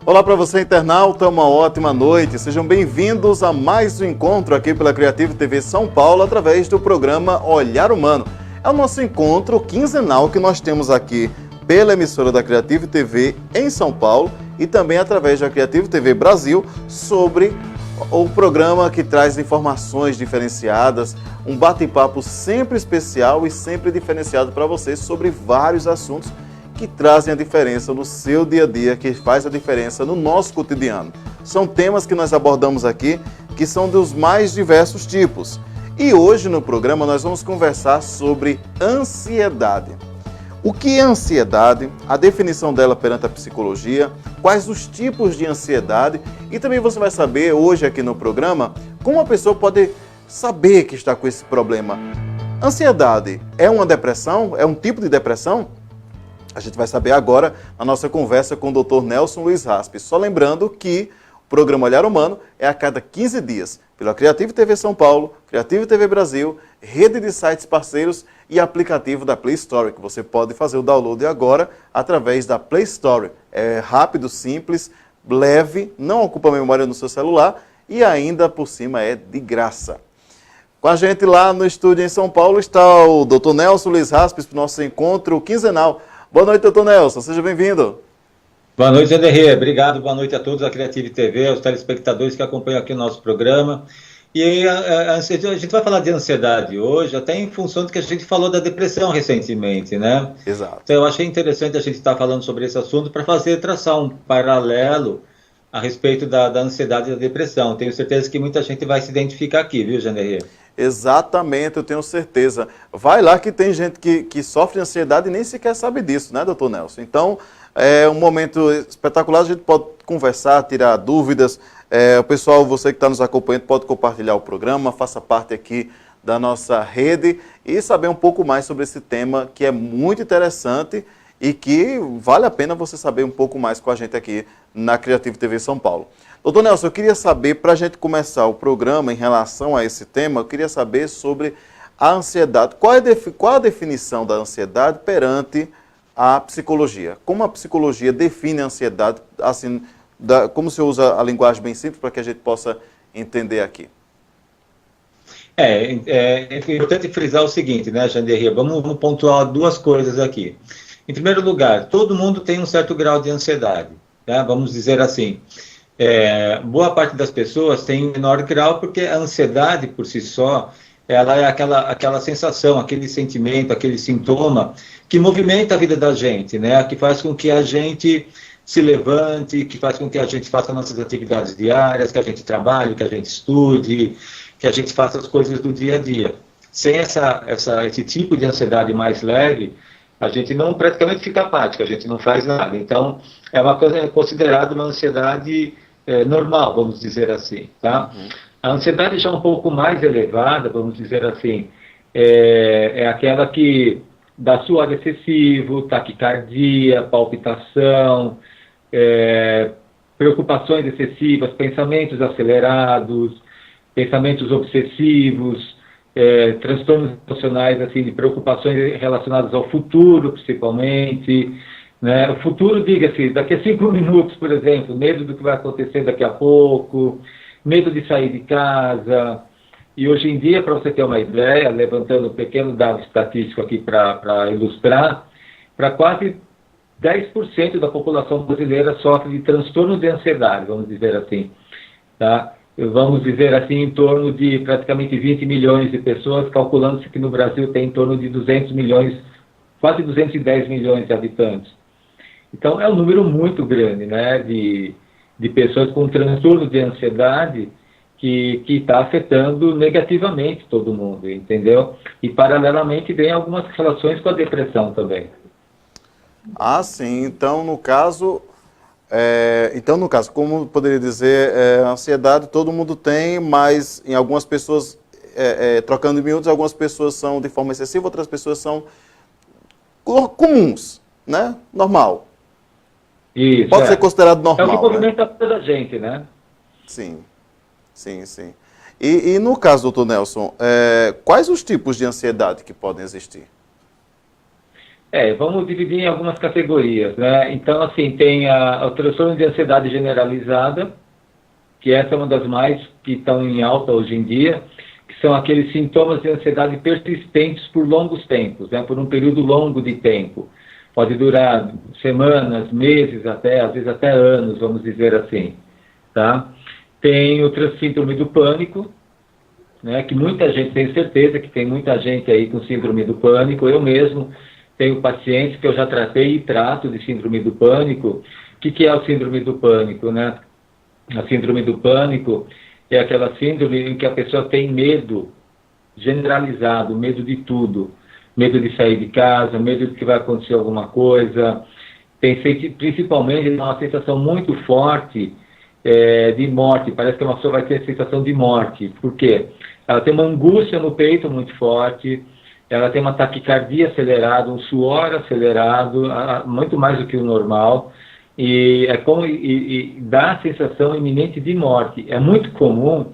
Olá para você, internauta, uma ótima noite. Sejam bem-vindos a mais um encontro aqui pela Creative TV São Paulo, através do programa Olhar Humano. É o nosso encontro quinzenal que nós temos aqui pela emissora da Creative TV em São Paulo e também através da Creative TV Brasil, sobre o programa que traz informações diferenciadas, um bate-papo sempre especial e sempre diferenciado para vocês sobre vários assuntos que trazem a diferença no seu dia a dia, que faz a diferença no nosso cotidiano. São temas que nós abordamos aqui, que são dos mais diversos tipos. E hoje no programa nós vamos conversar sobre ansiedade. O que é ansiedade, a definição dela perante a psicologia, quais os tipos de ansiedade e também você vai saber hoje aqui no programa como a pessoa pode saber que está com esse problema. Ansiedade é uma depressão? É um tipo de depressão? A gente vai saber agora na nossa conversa com o Dr. Nelson Luiz Raspe. Só lembrando que o programa Olhar Humano é a cada 15 dias, pela Creative TV São Paulo, Creative TV Brasil, rede de sites parceiros e aplicativo da Play Store, que você pode fazer o download agora através da Play Store. É rápido, simples, leve, não ocupa memória no seu celular e ainda por cima é de graça. Com a gente lá no estúdio em São Paulo está o Dr. Nelson Luiz Raspe para o nosso encontro quinzenal. Boa noite, doutor Nelson. Seja bem-vindo. Boa noite, Anderê. Obrigado. Boa noite a todos da Creative TV, aos telespectadores que acompanham aqui o nosso programa. E a gente vai falar de ansiedade hoje, até em função do que a gente falou da depressão recentemente, né? Exato. Então, eu achei interessante a gente estar falando sobre esse assunto para traçar um paralelo a respeito da ansiedade e da depressão. Tenho certeza que muita gente vai se identificar aqui, viu, Anderê? Exatamente, eu tenho certeza. Vai lá que tem gente que sofre de ansiedade e nem sequer sabe disso, né, doutor Nelson? Então, é um momento espetacular, a gente pode conversar, tirar dúvidas. O pessoal, você que está nos acompanhando, pode compartilhar o programa, faça parte aqui da nossa rede e saber um pouco mais sobre esse tema que é muito interessante e que vale a pena você saber um pouco mais com a gente aqui na Creative TV São Paulo. Doutor Nelson, eu queria saber, para a gente começar o programa em relação a esse tema, eu queria saber sobre a ansiedade. Qual a definição da ansiedade perante a psicologia? Como a psicologia define a ansiedade, assim, como se usa a linguagem bem simples para que a gente possa entender aqui? É importante frisar o seguinte, né, Janderria? Vamos pontuar duas coisas aqui. Em primeiro lugar, todo mundo tem um certo grau de ansiedade, né? Vamos dizer assim. Boa parte das pessoas tem menor grau porque a ansiedade por si só, ela é aquela sensação, aquele sentimento, aquele sintoma que movimenta a vida da gente, né? Que faz com que a gente se levante, que faz com que a gente faça nossas atividades diárias, que a gente trabalhe, que a gente estude, que a gente faça as coisas do dia a dia. Sem esse tipo de ansiedade mais leve, a gente não praticamente fica apático, a gente não faz nada. Então, é uma coisa considerada uma ansiedade normal, vamos dizer assim, tá? A ansiedade já um pouco mais elevada, vamos dizer assim, é aquela que dá suor excessivo, taquicardia, palpitação, preocupações excessivas, pensamentos acelerados, pensamentos obsessivos, transtornos emocionais, assim, de preocupações relacionadas ao futuro, principalmente, né? O futuro, diga-se, daqui a 5 minutos, por exemplo, medo do que vai acontecer daqui a pouco, medo de sair de casa. E hoje em dia, para você ter uma ideia, levantando um pequeno dado estatístico aqui para ilustrar, para quase 10% da população brasileira sofre de transtorno de ansiedade, vamos dizer assim, tá? Vamos dizer assim, em torno de praticamente 20 milhões de pessoas, calculando-se que no Brasil tem em torno de 200 milhões, quase 210 milhões de habitantes. Então, é um número muito grande, né, de pessoas com transtorno de ansiedade que está afetando negativamente todo mundo, entendeu? E, paralelamente, vem algumas relações com a depressão também. Ah, sim. Então, no caso, como poderia dizer, a ansiedade todo mundo tem, mas em algumas pessoas, trocando em miúdos, algumas pessoas são de forma excessiva, outras pessoas são comuns, né? Normal. Isso, pode ser considerado normal, é o que movimenta a vida da gente, né? Sim, sim, sim. E no caso, doutor Nelson, quais os tipos de ansiedade que podem existir? Vamos dividir em algumas categorias, né? Então, assim, tem o transtorno de ansiedade generalizada, que essa é uma das mais que estão em alta hoje em dia, que são aqueles sintomas de ansiedade persistentes por longos tempos, né? Por um período longo de tempo. Pode durar semanas, meses, às vezes até anos, vamos dizer assim, tá? Tem o síndrome do pânico, né? Que muita gente tem certeza que tem muita gente aí com síndrome do pânico. Eu mesmo tenho pacientes que eu já tratei e trato de síndrome do pânico. O que é o síndrome do pânico, né? A síndrome do pânico é aquela síndrome em que a pessoa tem medo generalizado, medo de tudo. Medo de sair de casa, medo de que vai acontecer alguma coisa. Principalmente uma sensação muito forte de morte. Parece que uma pessoa vai ter a sensação de morte. Por quê? Ela tem uma angústia no peito muito forte, ela tem uma taquicardia acelerada, um suor acelerado, muito mais do que o normal, e dá a sensação iminente de morte. É muito comum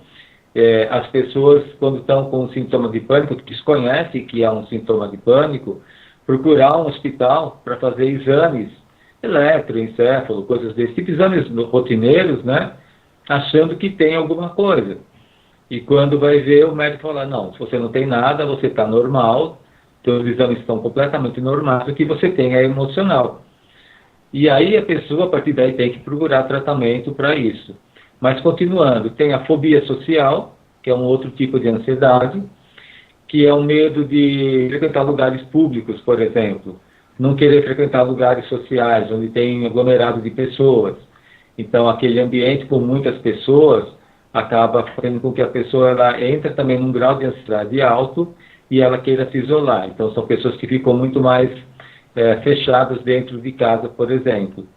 as pessoas, quando estão com um sintoma de pânico, que desconhecem que é um sintoma de pânico, procurar um hospital para fazer exames eletroencefalo, coisas desse tipo, exames rotineiros, né, achando que tem alguma coisa. E quando vai ver, o médico fala, não, se você não tem nada, você está normal, seus exames estão completamente normais, o que você tem é emocional. E aí a pessoa, a partir daí, tem que procurar tratamento para isso. Mas continuando, tem a fobia social, que é um outro tipo de ansiedade, que é o medo de frequentar lugares públicos, por exemplo. Não querer frequentar lugares sociais, onde tem aglomerado de pessoas. Então, aquele ambiente com muitas pessoas acaba fazendo com que a pessoa ela entra também num grau de ansiedade alto e ela queira se isolar. Então, são pessoas que ficam muito mais fechadas dentro de casa, por exemplo.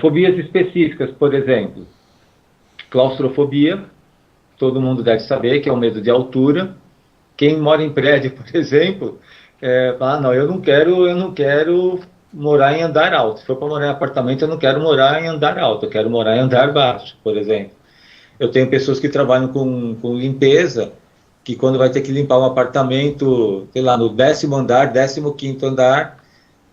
Fobias específicas, por exemplo, claustrofobia, todo mundo deve saber que é o medo de altura. Quem mora em prédio, por exemplo, não, eu não quero morar em andar alto. Se for para morar em apartamento, eu não quero morar em andar alto, eu quero morar em andar baixo, por exemplo. Eu tenho pessoas que trabalham com limpeza, que quando vai ter que limpar um apartamento, sei lá, no 10º andar, 15º andar,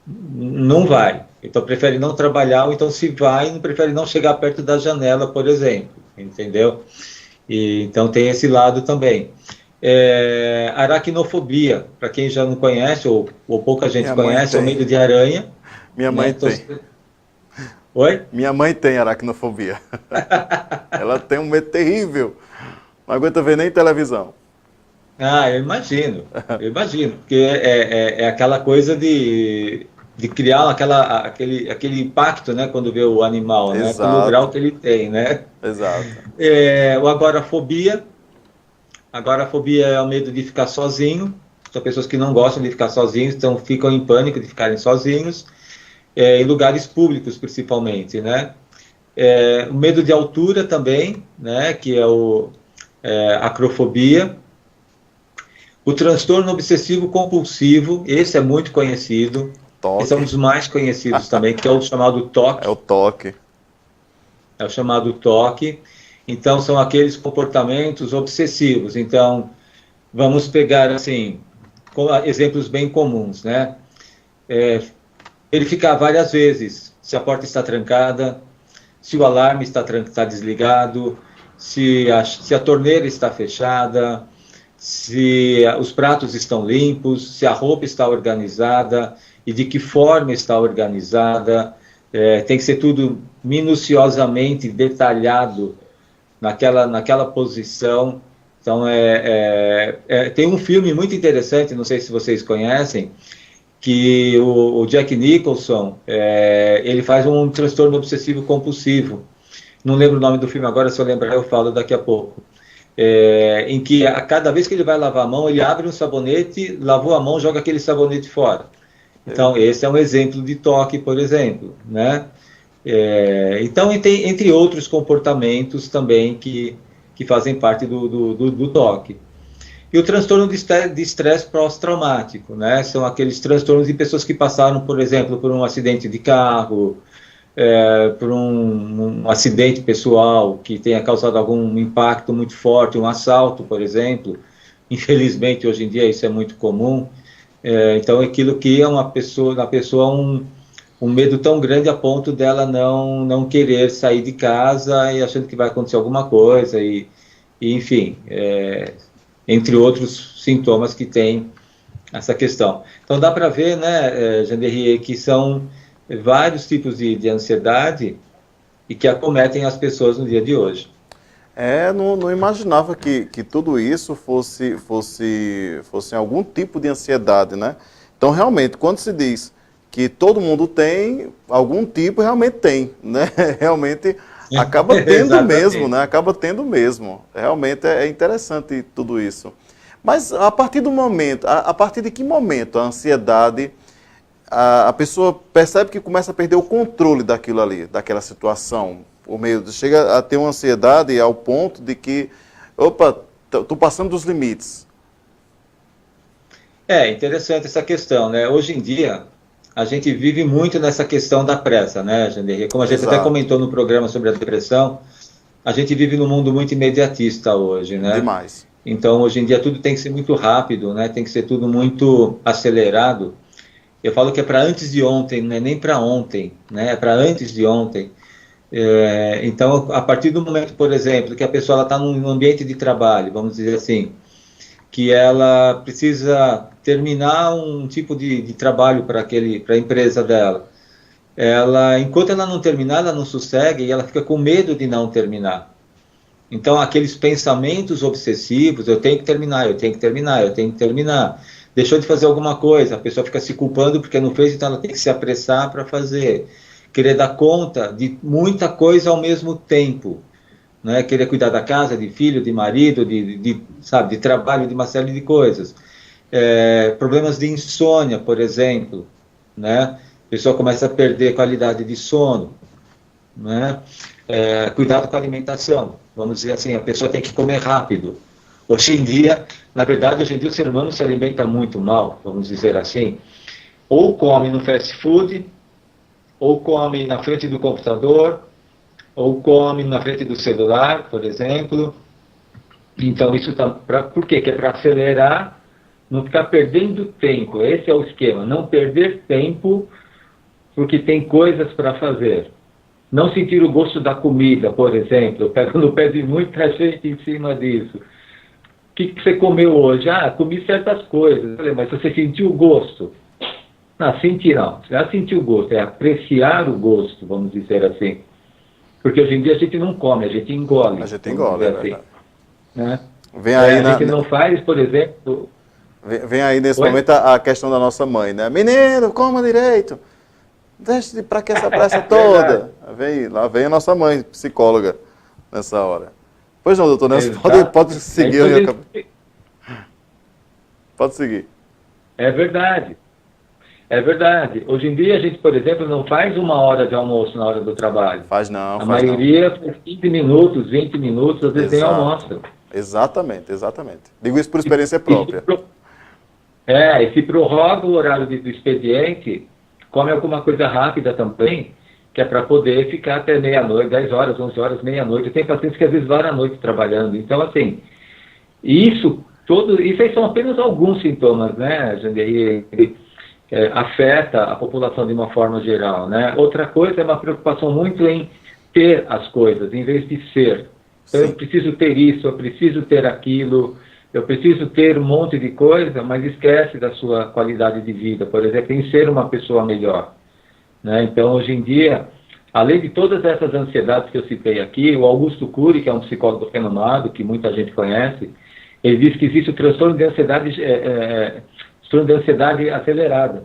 não vai. Então prefere não trabalhar, ou então se vai, prefere não chegar perto da janela, por exemplo, entendeu? Então tem esse lado também. Aracnofobia, para quem já não conhece, ou pouca gente conhece, é o medo de aranha. Minha mãe tem. Oi? Minha mãe tem aracnofobia. Ela tem um medo terrível. Não aguenta ver nem televisão. Eu imagino, porque é aquela coisa de criar aquele impacto, né, quando vê o animal, né, pelo grau que ele tem, né? Exato. O agorafobia é o medo de ficar sozinho. São pessoas que não gostam de ficar sozinhos, então ficam em pânico de ficarem sozinhos, em lugares públicos principalmente, né? O medo de altura também, né, que é a acrofobia. O transtorno obsessivo compulsivo, esse é muito conhecido. TOC. Esse é um dos mais conhecidos também, que é o chamado TOC. É o TOC. É o chamado TOC. Então, são aqueles comportamentos obsessivos. Então, vamos pegar, assim, exemplos bem comuns, né? Verificar várias vezes se a porta está trancada, se o alarme está desligado, se a torneira está fechada, se os pratos estão limpos, se a roupa está organizada e de que forma está organizada. Tem que ser tudo minuciosamente detalhado naquela posição. Então, tem um filme muito interessante, não sei se vocês conhecem, que o Jack Nicholson, ele faz um transtorno obsessivo compulsivo. Não lembro o nome do filme agora, se eu lembrar eu falo daqui a pouco. Em que a cada vez que ele vai lavar a mão, ele abre um sabonete, lavou a mão, joga aquele sabonete fora. Então, esse é um exemplo de TOC, por exemplo, né? Então, entre outros comportamentos também que fazem parte do TOC. E o transtorno de estresse pós-traumático, né? São aqueles transtornos de pessoas que passaram, por exemplo, por um acidente de carro, por um acidente pessoal que tenha causado algum impacto muito forte, um assalto, por exemplo. Infelizmente, hoje em dia, isso é muito comum. Então, aquilo cria na pessoa um medo tão grande a ponto dela não querer sair de casa e achando que vai acontecer alguma coisa, enfim, entre outros sintomas que tem essa questão. Então, dá para ver, né, Jean-Derrier, que são vários tipos de ansiedade e que acometem as pessoas no dia de hoje. Não imaginava que tudo isso fosse algum tipo de ansiedade, né? Então, realmente, quando se diz que todo mundo tem, algum tipo realmente tem, né? Realmente acaba tendo mesmo, né? Acaba tendo mesmo. Realmente é interessante tudo isso. Mas a partir do momento, a partir de que momento a ansiedade, a pessoa percebe que começa a perder o controle daquilo ali, daquela situação? Chega a ter uma ansiedade ao ponto de que, opa, estou passando dos limites. Interessante essa questão, né? Hoje em dia, a gente vive muito nessa questão da pressa, né, Janderri? Como a gente até comentou no programa sobre a depressão, a gente vive num mundo muito imediatista hoje, né? Demais. Então, hoje em dia, tudo tem que ser muito rápido, né? Tem que ser tudo muito acelerado. Eu falo que é para antes de ontem, não é nem para ontem, né? É para antes de ontem. Então, a partir do momento, por exemplo, que a pessoa está num ambiente de trabalho, vamos dizer assim, que ela precisa terminar um tipo de trabalho para a empresa dela. Enquanto ela não terminar, ela não sossega e ela fica com medo de não terminar. Então, aqueles pensamentos obsessivos, eu tenho que terminar, eu tenho que terminar, eu tenho que terminar. Deixou de fazer alguma coisa, a pessoa fica se culpando porque não fez, então ela tem que se apressar para fazer. Querer dar conta de muita coisa ao mesmo tempo, né? Querer cuidar da casa, de filho, de marido, de trabalho, de uma série de coisas. Problemas de insônia, por exemplo, né? A pessoa começa a perder qualidade de sono, né? Cuidado com a alimentação, vamos dizer assim, a pessoa tem que comer rápido. Hoje em dia, na verdade, o ser humano se alimenta muito mal, vamos dizer assim, ou come no fast food, ou come na frente do computador, ou come na frente do celular, por exemplo. Então, isso tá por quê? Que é para acelerar, não ficar perdendo tempo. Esse é o esquema, não perder tempo, porque tem coisas para fazer. Não sentir o gosto da comida, por exemplo. Eu pego no pé de muita gente em cima disso. O que você comeu hoje? Comi certas coisas. Eu falei, mas você sentiu o gosto? Não, sentir não. Você já sentiu o gosto, é apreciar o gosto, vamos dizer assim. Porque hoje em dia a gente não come, a gente engole. A gente engole, assim, né? Vem aí a gente não faz, por exemplo... Vem aí nesse momento a questão da nossa mãe, né? Menino, coma direito. Deixa pra que essa pressa toda? Lá vem a nossa mãe, psicóloga, nessa hora. Pois não, doutor Nelson, pode seguir. Pode seguir. É verdade. É verdade. Hoje em dia a gente, por exemplo, não faz 1 hora de almoço na hora do trabalho. Faz não. A maioria faz 15 minutos, 20 minutos, às vezes tem almoço. Exatamente. Digo isso por experiência própria. E se prorroga o horário do expediente, come alguma coisa rápida também, que é para poder ficar até meia-noite, 10 horas, 11 horas, meia-noite. Tem pacientes que às vezes varam a noite trabalhando. Então, assim, isso aí são apenas alguns sintomas, né, Janderri? Afeta a população de uma forma geral, né? Outra coisa é uma preocupação muito em ter as coisas, em vez de ser. Então, eu preciso ter isso, eu preciso ter aquilo, eu preciso ter um monte de coisa, mas esquece da sua qualidade de vida, por exemplo, em ser uma pessoa melhor, né? Então, hoje em dia, além de todas essas ansiedades que eu citei aqui, o Augusto Cury, que é um psicólogo renomado, que muita gente conhece, ele diz que existe o transtorno de ansiedade acelerada,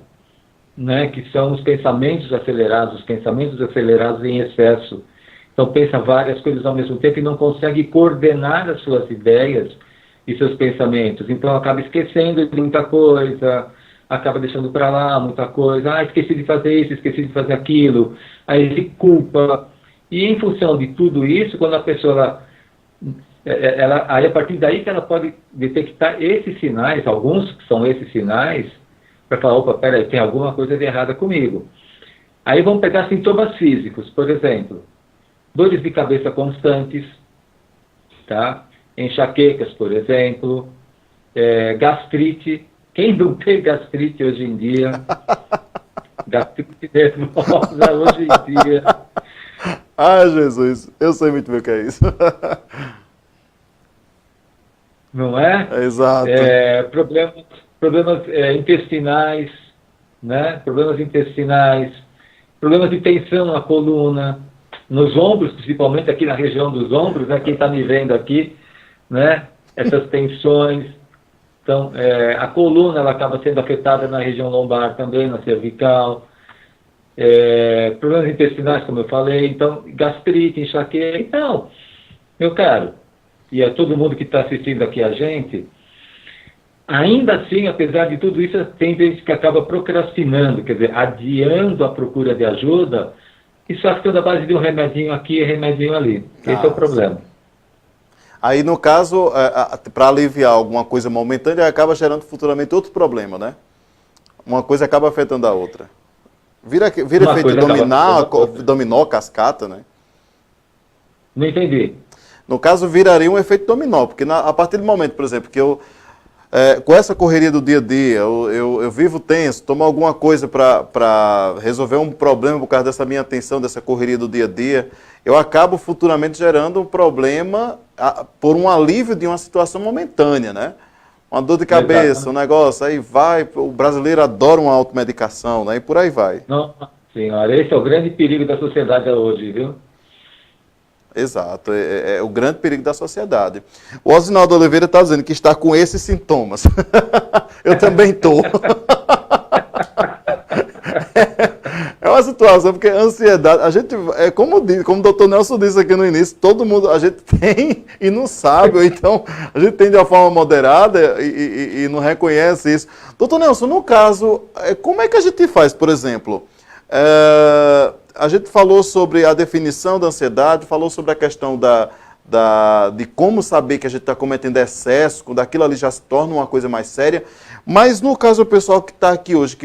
né, que são os pensamentos acelerados em excesso. Então pensa várias coisas ao mesmo tempo e não consegue coordenar as suas ideias e seus pensamentos. Então acaba esquecendo de muita coisa, acaba deixando para lá muita coisa. Esqueci de fazer isso, esqueci de fazer aquilo. Aí se culpa. E em função de tudo isso, quando a pessoa... aí a partir daí que ela pode detectar esses sinais, alguns que são esses sinais, para falar, opa, peraí, tem alguma coisa de errada comigo. Aí vamos pegar sintomas físicos, por exemplo, dores de cabeça constantes, tá? Enxaquecas, por exemplo, gastrite, Quem não tem gastrite hoje em dia, gastrite nervosa hoje em dia. Ah, Jesus, eu sei muito bem o que é isso. Não é? Exato. Problemas intestinais, né? Problemas intestinais, problemas de tensão na coluna, nos ombros, principalmente aqui na região dos ombros, né? Quem está me vendo aqui, né? Essas tensões. Então, a coluna ela acaba sendo afetada na região lombar também, na cervical. Problemas intestinais, como eu falei. Então, gastrite, enxaqueca. Então, meu caro, e a todo mundo que está assistindo aqui a gente, ainda assim, apesar de tudo isso, tem gente que acaba procrastinando, quer dizer, adiando a procura de ajuda e só ficando à base de um remedinho aqui e remedinho ali. Esse é o problema. Aí, no caso, para aliviar alguma coisa momentânea, acaba gerando futuramente outro problema, né? Uma coisa acaba afetando a outra. Vira efeito dominó, cascata, né? Não entendi. No caso, viraria um efeito dominó, porque a partir do momento, por exemplo, que eu, com essa correria do dia a dia, eu vivo tenso, tomo alguma coisa para resolver um problema por causa dessa minha atenção, dessa correria do dia a dia, eu acabo futuramente gerando um problema por um alívio de uma situação momentânea, né? Uma dor de cabeça, um negócio, aí vai, o brasileiro adora uma automedicação, né? E por aí vai. Não, senhora, esse é o grande perigo da sociedade hoje, viu? Exato, é o grande perigo da sociedade. O Osinaldo Oliveira está dizendo que está com esses sintomas. Eu também estou. É uma situação, porque a ansiedade, a gente, como o doutor Nelson disse aqui no início, todo mundo, a gente tem e não sabe, ou então a gente tem de uma forma moderada e não reconhece isso. Doutor Nelson, no caso, como é que a gente faz, por exemplo? A gente falou sobre a definição da ansiedade, falou sobre a questão de como saber que a gente está cometendo excesso, quando aquilo ali já se torna uma coisa mais séria. Mas no caso do pessoal que está aqui hoje,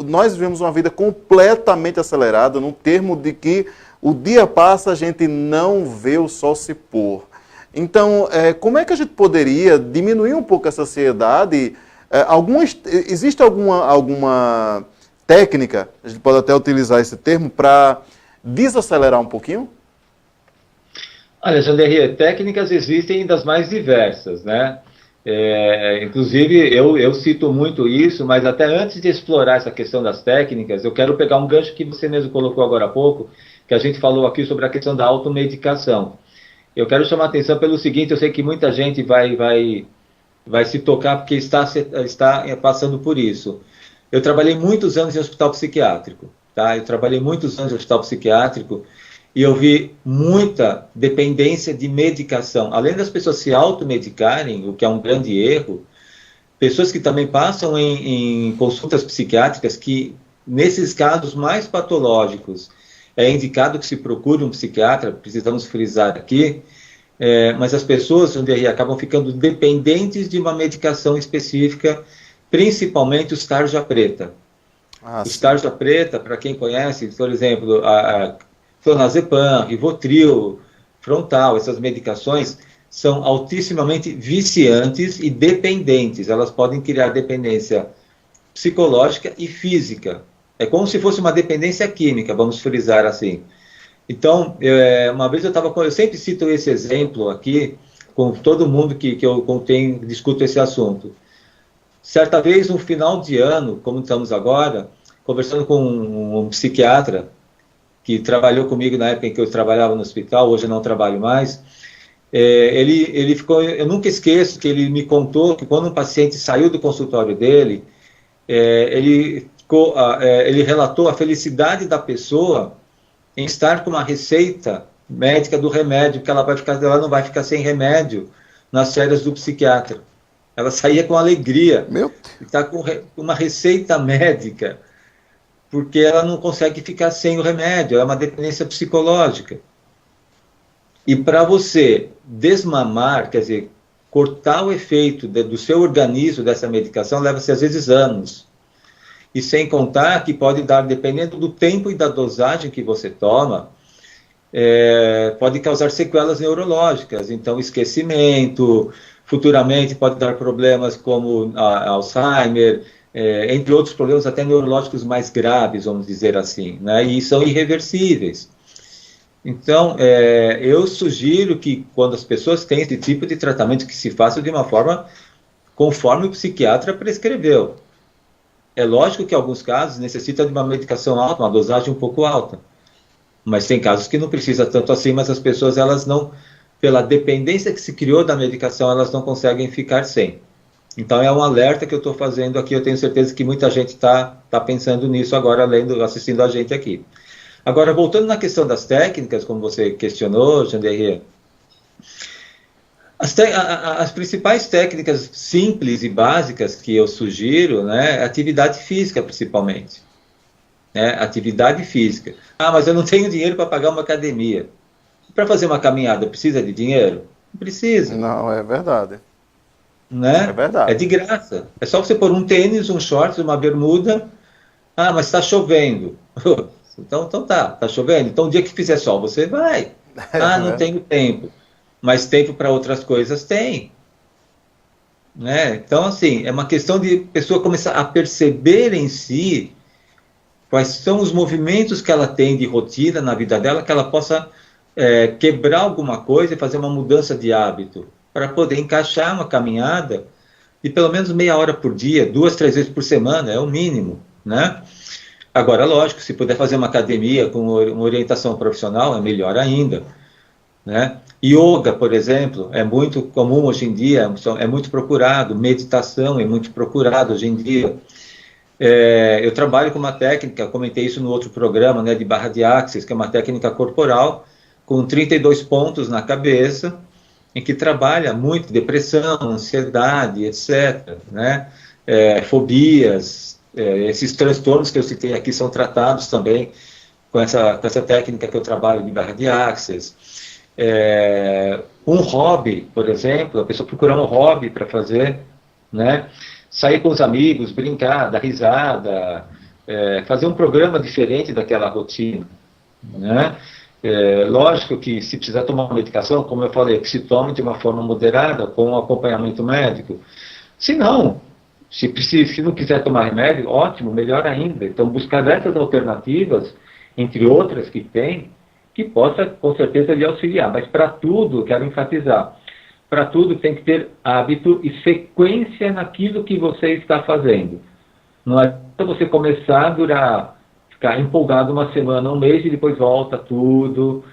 nós vivemos uma vida completamente acelerada, no termo de que o dia passa, a gente não vê o sol se pôr. Então, como é que a gente poderia diminuir um pouco essa ansiedade? Existe alguma técnica, a gente pode até utilizar esse termo, para desacelerar um pouquinho? Olha, Janderri, técnicas existem das mais diversas, né? Inclusive, eu cito muito isso, mas até antes de explorar essa questão das técnicas, eu quero pegar um gancho que você mesmo colocou agora há pouco, que a gente falou aqui sobre a questão da automedicação. Eu quero chamar a atenção pelo seguinte, eu sei que muita gente vai se tocar porque está passando por isso. Eu trabalhei muitos anos em hospital psiquiátrico, tá? Eu trabalhei muitos anos em hospital psiquiátrico e eu vi muita dependência de medicação. Além das pessoas se automedicarem, o que é um grande erro, pessoas que também passam em consultas psiquiátricas que, nesses casos mais patológicos, é indicado que se procure um psiquiatra, precisamos frisar aqui, mas as pessoas acabam ficando dependentes de uma medicação específica, principalmente os tarja preta. Os tarja preta, para quem conhece, por exemplo, a clonazepam, Rivotril, Frontal, essas medicações são altissimamente viciantes e dependentes. Elas podem criar dependência psicológica e física. É como se fosse uma dependência química, vamos frisar assim. Então, uma vez eu sempre cito esse exemplo aqui, com todo mundo que eu discuto esse assunto. Certa vez, no final de ano, como estamos agora, conversando com um psiquiatra, que trabalhou comigo na época em que eu trabalhava no hospital, hoje eu não trabalho mais, ele ficou, eu nunca esqueço que ele me contou que quando um paciente saiu do consultório dele, ele relatou a felicidade da pessoa em estar com uma receita médica do remédio, que ela não vai ficar sem remédio nas férias do psiquiatra. Ela saía com alegria, está com uma receita médica, porque ela não consegue ficar sem o remédio, é uma dependência psicológica. E para você desmamar, quer dizer, cortar o efeito do seu organismo dessa medicação, leva-se às vezes anos. E sem contar que pode dar, dependendo do tempo e da dosagem que você toma, pode causar sequelas neurológicas, então esquecimento, futuramente pode dar problemas como Alzheimer, entre outros problemas até neurológicos mais graves, vamos dizer assim, né? E são irreversíveis. Então, eu sugiro que quando as pessoas têm esse tipo de tratamento, que se faça de uma forma conforme o psiquiatra prescreveu. É lógico que em alguns casos necessita de uma medicação alta, uma dosagem um pouco alta. Mas tem casos que não precisa tanto assim, mas as pessoas, elas não, pela dependência que se criou da medicação, elas não conseguem ficar sem. Então é um alerta que eu estou fazendo aqui, eu tenho certeza que muita gente está pensando nisso agora, assistindo a gente aqui. Agora, voltando na questão das técnicas, como você questionou, Janderrier, as principais técnicas simples e básicas que eu sugiro, né, é atividade física, principalmente. Né, atividade física. Ah, mas eu não tenho dinheiro para pagar uma academia. Para fazer uma caminhada, precisa de dinheiro? Não precisa. Não, é verdade. Né? É verdade. É de graça. É só você pôr um tênis, um shorts, uma bermuda. Ah, mas está chovendo. Então tá chovendo. Então, o dia que fizer sol, você vai. Ah, não tenho tempo. Mas tempo para outras coisas tem. Né? Então, assim, é uma questão de pessoa começar a perceber em si quais são os movimentos que ela tem de rotina na vida dela, que ela possa quebrar alguma coisa e fazer uma mudança de hábito, para poder encaixar uma caminhada de pelo menos meia hora por dia, 2, 3 vezes por semana, é o mínimo, né? Agora, lógico, se puder fazer uma academia com uma orientação profissional, é melhor ainda, né? Yoga, por exemplo, é muito comum hoje em dia, é muito procurado, meditação é muito procurado hoje em dia. Eu trabalho com uma técnica, comentei isso no outro programa, né, de barra de axis, que é uma técnica corporal, com 32 pontos na cabeça, em que trabalha muito depressão, ansiedade, etc., né? Fobias, esses transtornos que eu citei aqui são tratados também com essa técnica que eu trabalho de barra de axis. Um hobby, por exemplo, a pessoa procurar um hobby para fazer, né? Sair com os amigos, brincar, dar risada, fazer um programa diferente daquela rotina, né? Lógico que se precisar tomar uma medicação, como eu falei, que se tome de uma forma moderada, com um acompanhamento médico. Se não, se não quiser tomar remédio, ótimo, melhor ainda. Então, buscar essas alternativas, entre outras que tem, que possa, com certeza, lhe auxiliar. Mas, para tudo, quero enfatizar, para tudo tem que ter hábito e sequência naquilo que você está fazendo. Não adianta você começar a ficar empolgado uma semana, um mês, e depois volta tudo,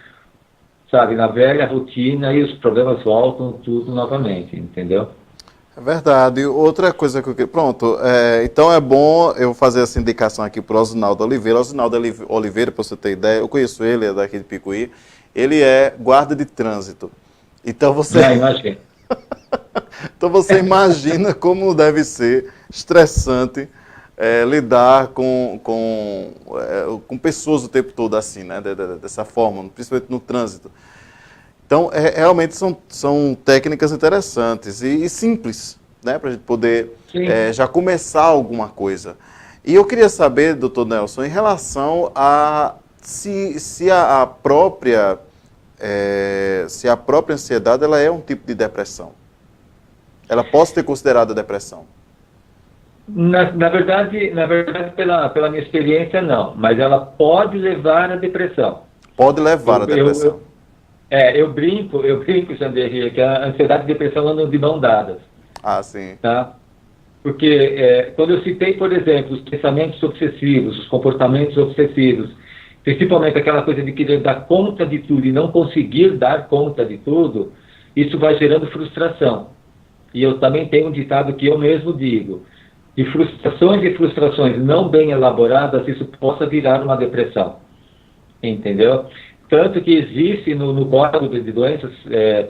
sabe, na velha rotina, e os problemas voltam tudo novamente, entendeu? É verdade. Outra coisa que eu queria... Pronto, então é bom eu fazer essa indicação aqui para o Osinaldo Oliveira. Osinaldo Oliveira, para você ter ideia, eu conheço ele, é daqui de Picuí, ele é guarda de trânsito. Então você... imagina. Então você imagina como deve ser estressante lidar com pessoas o tempo todo assim, né? Dessa forma, principalmente no trânsito. Então, realmente são técnicas interessantes e simples, né? Para a gente poder já começar alguma coisa. E eu queria saber, doutor Nelson, em relação a se a própria ansiedade ela é um tipo de depressão. Ela pode ser considerada depressão? Na verdade, pela minha experiência, não. Mas ela pode levar à depressão. Pode levar à depressão. Eu brinco, Janderrier, que a ansiedade e a depressão andam de mão dadas. Ah, sim. Tá? Porque quando eu citei, por exemplo, os pensamentos obsessivos, os comportamentos obsessivos, principalmente aquela coisa de querer dar conta de tudo e não conseguir dar conta de tudo, isso vai gerando frustração. E eu também tenho um ditado que eu mesmo digo: de frustrações e frustrações não bem elaboradas, isso possa virar uma depressão. Entendeu? Tanto que existe no código de doenças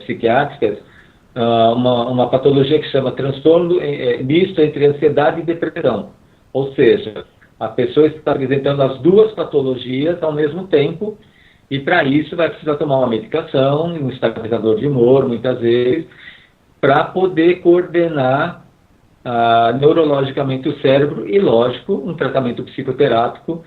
psiquiátricas uma patologia que chama transtorno misto entre ansiedade e depressão. Ou seja, a pessoa está apresentando as duas patologias ao mesmo tempo, e para isso vai precisar tomar uma medicação, um estabilizador de humor, muitas vezes, para poder coordenar neurologicamente o cérebro, e, lógico, um tratamento psicoterápico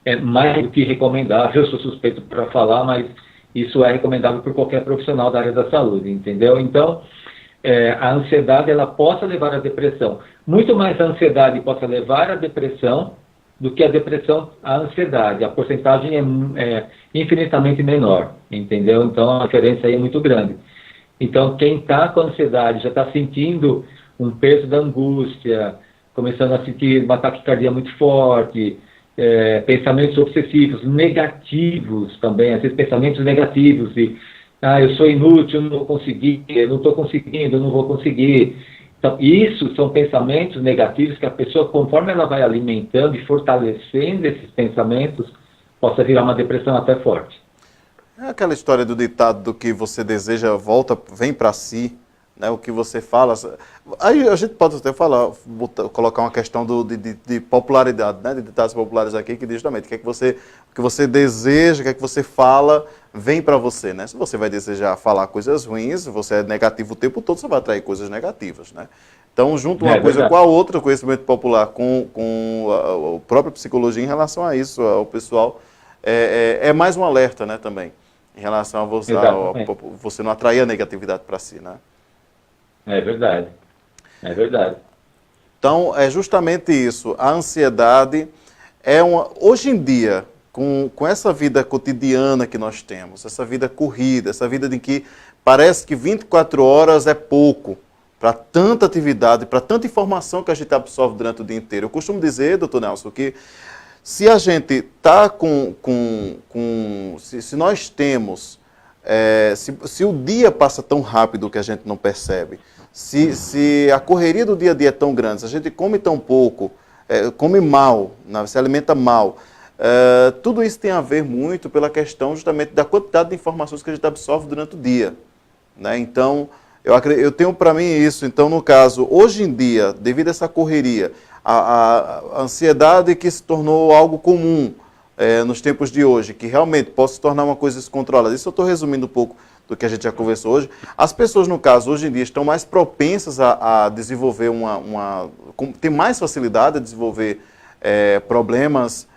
é mais do que recomendável. Eu sou suspeito para falar, mas isso é recomendável por qualquer profissional da área da saúde, entendeu? Então, a ansiedade ela possa levar à depressão. Muito mais a ansiedade possa levar à depressão do que a depressão à ansiedade. A porcentagem é infinitamente menor, entendeu? Então a diferença aí é muito grande. Então quem está com ansiedade já está sentindo um peso da angústia, começando a sentir uma taquicardia muito forte, pensamentos obsessivos, negativos também, às vezes pensamentos negativos de eu sou inútil, não vou conseguir, eu não estou conseguindo, eu não vou conseguir. Então, isso são pensamentos negativos que a pessoa, conforme ela vai alimentando e fortalecendo esses pensamentos, possa virar uma depressão até forte. É aquela história do ditado do que você deseja, vem para si, né? O que você fala. Aí a gente pode até colocar uma questão de popularidade, né? De ditados populares aqui, que diz justamente o que você deseja, o que é que você fala, vem para você, né? Se você vai desejar falar coisas ruins, você é negativo o tempo todo, você vai atrair coisas negativas, né? Então, junto uma coisa com a outra, o conhecimento popular com a própria psicologia em relação a isso, ao pessoal, é mais um alerta, né, também, em relação a você não atrair a negatividade para si, né? É verdade, é verdade. Então, é justamente isso. A ansiedade hoje em dia, com essa vida cotidiana que nós temos, essa vida corrida, essa vida de que parece que 24 horas é pouco para tanta atividade, para tanta informação que a gente absorve durante o dia inteiro. Eu costumo dizer, doutor Nelson, que se a gente está se nós temos, se o dia passa tão rápido que a gente não percebe, se a correria do dia a dia é tão grande, se a gente come tão pouco, come mal, se alimenta mal, tudo isso tem a ver muito pela questão justamente da quantidade de informações que a gente absorve durante o dia, né? Então, eu tenho para mim isso. Então, no caso, hoje em dia, devido a essa correria, a ansiedade que se tornou algo comum nos tempos de hoje, que realmente pode se tornar uma coisa descontrolada. Isso eu estou resumindo um pouco do que a gente já conversou hoje. As pessoas, no caso, hoje em dia, estão mais propensas a desenvolver tem mais facilidade a desenvolver problemas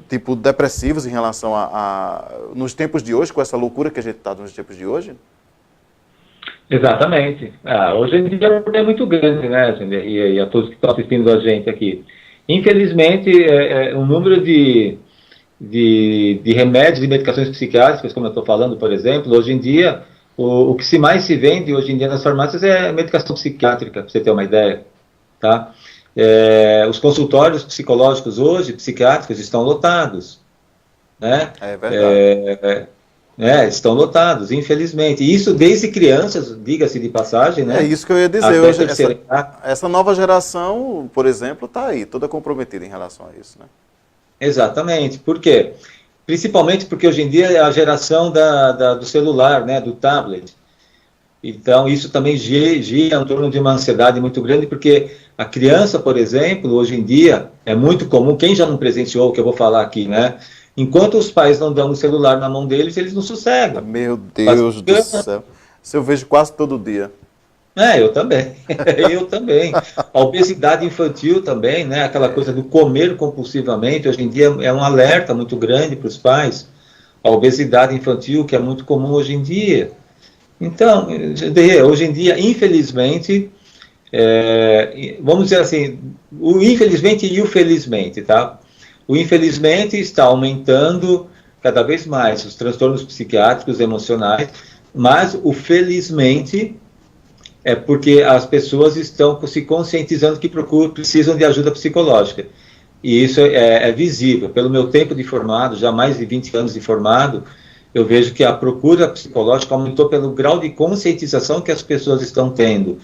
tipo depressivos em relação nos tempos de hoje, com essa loucura que a gente está nos tempos de hoje? Exatamente. Hoje em dia é muito grande, né, e a todos que estão assistindo a gente aqui. Infelizmente, o número de remédios e medicações psiquiátricas, como eu estou falando, por exemplo, hoje em dia, o que mais se vende hoje em dia nas farmácias é medicação psiquiátrica, para você ter uma ideia, tá? Os consultórios psicológicos hoje, psiquiátricos, estão lotados, né? É verdade. Estão lotados, infelizmente. E isso desde crianças, diga-se de passagem, né? É isso que eu ia dizer. Hoje, essa nova geração, por exemplo, está aí, toda comprometida em relação a isso, né? Exatamente. Por quê? Principalmente porque hoje em dia é a geração do celular, né? Do tablet. Então, isso também gira em torno de uma ansiedade muito grande, porque a criança, por exemplo, hoje em dia, é muito comum, quem já não presenciou o que eu vou falar aqui, né? Enquanto os pais não dão o celular na mão deles, eles não sossegam. Meu Deus do céu. Isso eu vejo quase todo dia. Eu também. Eu também. A obesidade infantil também, né? Aquela coisa do comer compulsivamente, hoje em dia é um alerta muito grande para os pais. A obesidade infantil, que é muito comum hoje em dia. Então, hoje em dia, infelizmente, vamos dizer assim, o infelizmente e o felizmente, tá? O infelizmente está aumentando cada vez mais os transtornos psiquiátricos, emocionais, mas o felizmente é porque as pessoas estão se conscientizando que precisam de ajuda psicológica. E isso é visível. Pelo meu tempo de formado, já mais de 20 anos de formado, eu vejo que a procura psicológica aumentou pelo grau de conscientização que as pessoas estão tendo.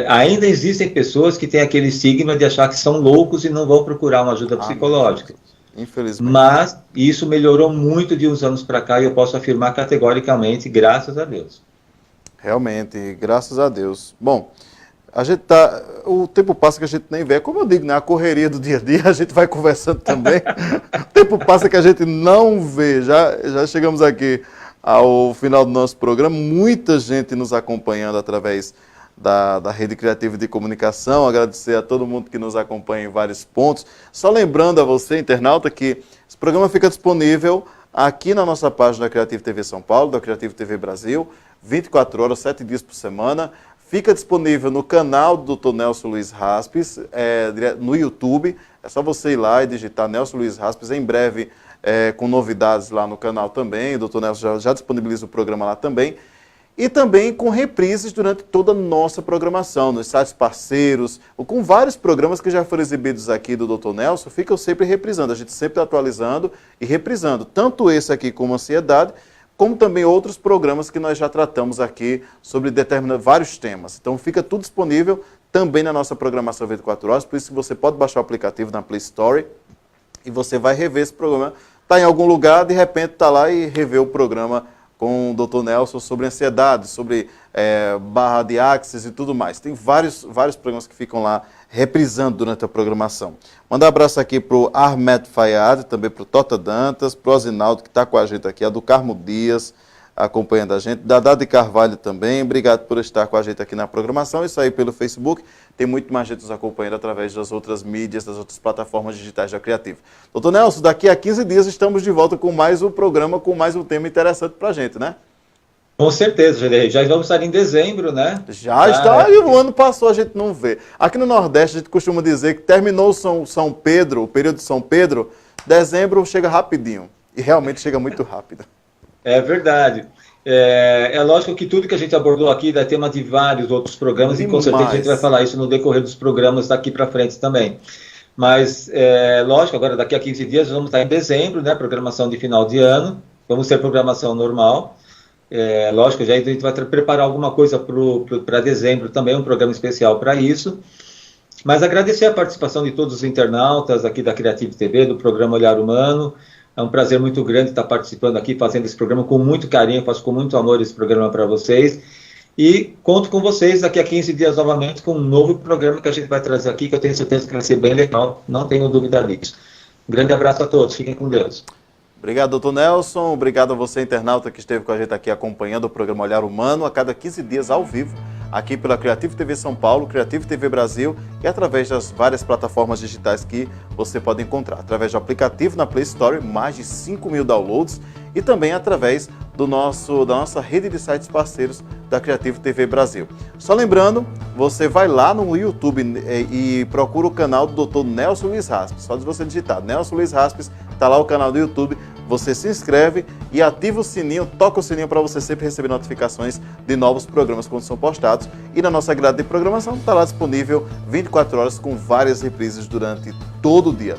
Ainda existem pessoas que têm aquele estigma de achar que são loucos e não vão procurar uma ajuda psicológica. Infelizmente. Mas isso melhorou muito de uns anos para cá e eu posso afirmar categoricamente, graças a Deus. Realmente, graças a Deus. Bom, o tempo passa que a gente nem vê. Como eu digo, né, a correria do dia a dia, a gente vai conversando também. O tempo passa que a gente não vê. Já chegamos aqui ao final do nosso programa. Muita gente nos acompanhando através da Rede Criativa de Comunicação. Agradecer a todo mundo que nos acompanha em vários pontos. Só lembrando a você, internauta, que esse programa fica disponível aqui na nossa página da Criativo TV São Paulo, da Criativo TV Brasil, 24 horas, 7 dias por semana. fica disponível no canal do Dr. Nelson Luiz Raspes, no YouTube. É só você ir lá e digitar Nelson Luiz Raspes. Em breve, com novidades lá no canal também. O Dr. Nelson já disponibiliza o programa lá também. E também com reprises durante toda a nossa programação, nos sites parceiros, ou com vários programas que já foram exibidos aqui do Dr. Nelson, ficam sempre reprisando, a gente sempre atualizando e reprisando, tanto esse aqui como Ansiedade, como também outros programas que nós já tratamos aqui sobre vários temas. Então fica tudo disponível também na nossa programação 24 horas, por isso que você pode baixar o aplicativo na Play Store e você vai rever esse programa. Está em algum lugar, de repente está lá e revê o programa com o Dr. Nelson sobre ansiedade, sobre barra de axis e tudo mais. Tem vários programas que ficam lá reprisando durante a programação. Mandar um abraço aqui para o Ahmed Fayad, também para o Tota Dantas, para o Osinaldo, que está com a gente aqui, a do Carmo Dias, acompanhando a gente, Dadá de Carvalho também, obrigado por estar com a gente aqui na programação, isso aí pelo Facebook, tem muito mais gente nos acompanhando através das outras mídias, das outras plataformas digitais da Criativo. Doutor Nelson, daqui a 15 dias estamos de volta com mais um programa, com mais um tema interessante para a gente, né? Com certeza, Gerei. Já vamos estar em dezembro, né? Já está, e o ano passou a gente não vê. Aqui no Nordeste a gente costuma dizer que terminou São Pedro, o período de São Pedro, dezembro chega rapidinho, e realmente chega muito rápido. É verdade. É lógico que tudo que a gente abordou aqui dá tema de vários outros programas e com certeza a gente vai falar isso no decorrer dos programas daqui para frente também. Mas, lógico, agora daqui a 15 dias vamos estar em dezembro, né? Programação de final de ano, vamos ter programação normal. Lógico, já a gente vai preparar alguma coisa para dezembro também, um programa especial para isso. Mas agradecer a participação de todos os internautas aqui da Criativo TV, do programa Olhar Humano. É um prazer muito grande estar participando aqui, fazendo esse programa com muito carinho, faço com muito amor esse programa para vocês. E conto com vocês daqui a 15 dias novamente com um novo programa que a gente vai trazer aqui, que eu tenho certeza que vai ser bem legal, não tenho dúvida disso. Um grande abraço a todos, fiquem com Deus. Obrigado, doutor Nelson. Obrigado a você, internauta, que esteve com a gente aqui acompanhando o programa Olhar Humano a cada 15 dias ao vivo, aqui pela Criativo TV São Paulo, Criativo TV Brasil e através das várias plataformas digitais que você pode encontrar. Através do aplicativo na Play Store, mais de 5.000 downloads e também através da nossa rede de sites parceiros da Criativo TV Brasil. Só lembrando, você vai lá no YouTube e procura o canal do Dr. Nelson Luiz Raspes. Só de você digitar Nelson Luiz Raspes, está lá o canal do YouTube. Você se inscreve e ativa o sininho, toca o sininho para você sempre receber notificações de novos programas quando são postados. E na nossa grade de programação está lá disponível 24 horas com várias reprises durante todo o dia.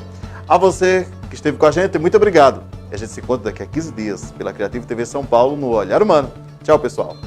A você que esteve com a gente, muito obrigado. E a gente se encontra daqui a 15 dias pela Criativo TV São Paulo no Olhar Humano. Tchau, pessoal.